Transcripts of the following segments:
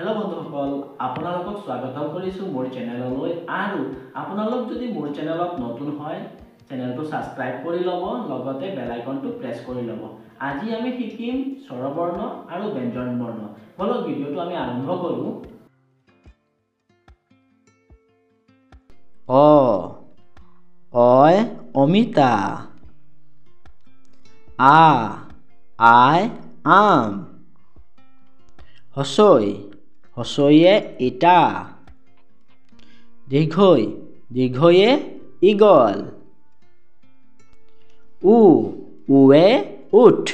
hello बंधुসকল আপোনালোকক স্বাগতম কৰিছো মোৰ চেনেললৈ আৰু আপোনালোক যদি মোৰ চেনেলত নতুন হয় চেনেলটো সাবস্ক্ৰাইব কৰি লব লগতে বেল আইকনটো প্ৰেছ কৰি লব আজি আমি শিকিম স্বৰবৰ্ণ আৰু ব্যঞ্জন বৰ্ণ বলক ভিডিওটো আমি আৰম্ভ কৰো অয় অমিতা আই আম হসয়ে ইটা দীর্ঘয়ে ইগল উয়ে উঠ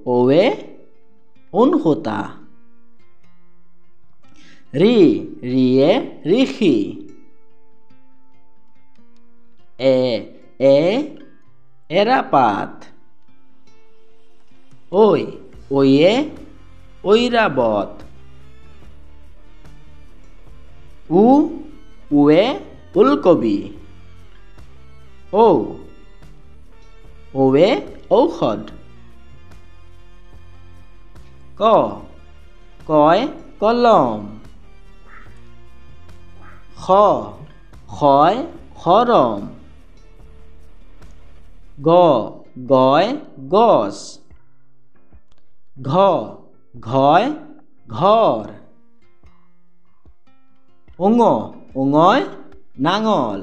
ওয়ে উনহুতা রিয়ে ঋষি এরাপাত ওয়ে ঐরাবত উয়ে উলকবি ওৱে ঔষধ কয় কলম খয় খৰম গয় গছ ঘয় ঘৰ ওঙয় নাঙল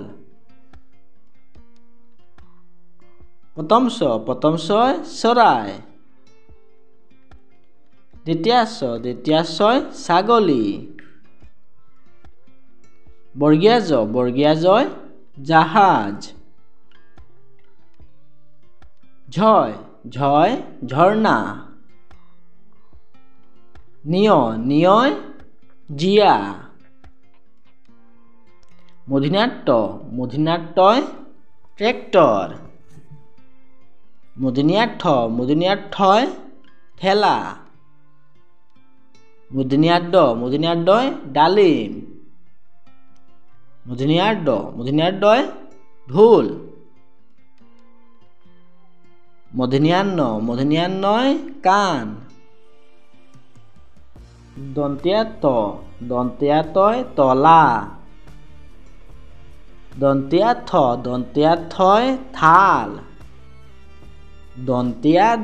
পতমচয় চৰাই দ্বিতীয়াছয় ছাগলী বৰ্গীয়া জয় জাহাজ ঝয় ঝৰ্ণা নিয়য় জীয়া মূৰ্ধন্যায় ট্ৰেক্টৰ মূৰ্ধন্যায় ঠেলা মূৰ্ধন্যায় ডালিম মূৰ্ধন্যায় ঢোল মূৰ্ধন্যায় কাণ দন্ত্যায় তলা দন্ত্যায় থাল দন্ত্যায়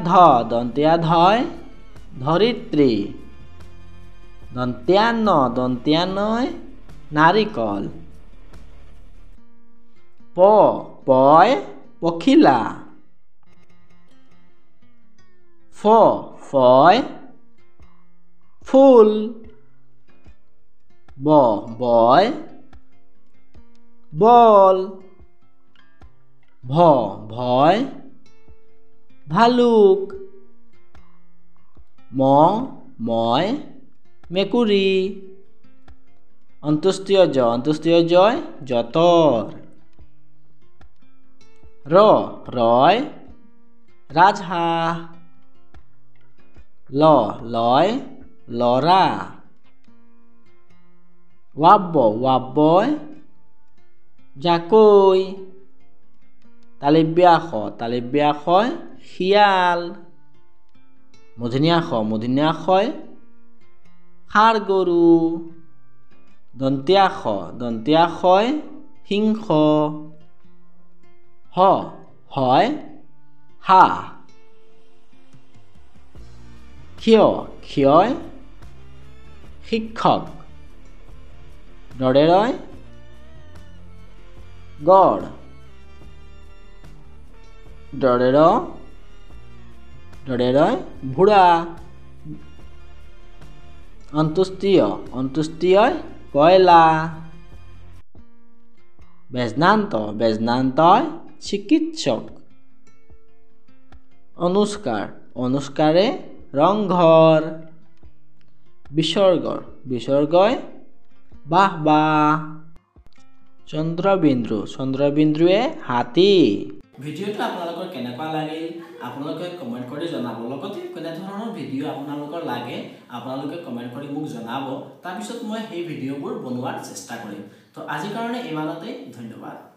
দাঁত দন্ত্যায় ধৰিত্ৰী দন্ত্যায় নাৰিকল পয় পখিলা ফয় ফুল বয় বল ভয় ভালুক ময় মেকুৰী অন্ত্যেষ্টিয় জয় যঁতৰ ৰয় ৰাজহাঁহ লয় লৰা ৱাব্বয় জাকৈ তালব্যাখয় শিয়াল মূৰ্ধন্যায় ষাঁড় গৰু দন্ত্যায় সিংহ হয় হাঁহ ক্ষয় শিক্ষক দৰেৰয় গড় দৰেৰয় ঘোঁৰা অন্ত্যেষ্টিয় কয়লা বেজনান্তয় চিকিৎসক অনুস্কাৰে ৰংঘৰ বিসৰ্গয় বাহ চন্দ্ৰবিন্দুৱে হাতী ভিডিওটো আপোনালোকৰ কেনেকুৱা লাগিল আপোনালোকে কমেন্ট কৰি জনাব লগতে কোনে ধৰণৰ ভিডিও আপোনালোকৰ লাগে আপোনালোকে কমেন্ট কৰি মোক জনাব তাৰ পিছত মই এই ভিডিওবোৰ বনোৱাৰ চেষ্টা কৰিম তো আজিৰ কাৰণে ইমানতে ধন্যবাদ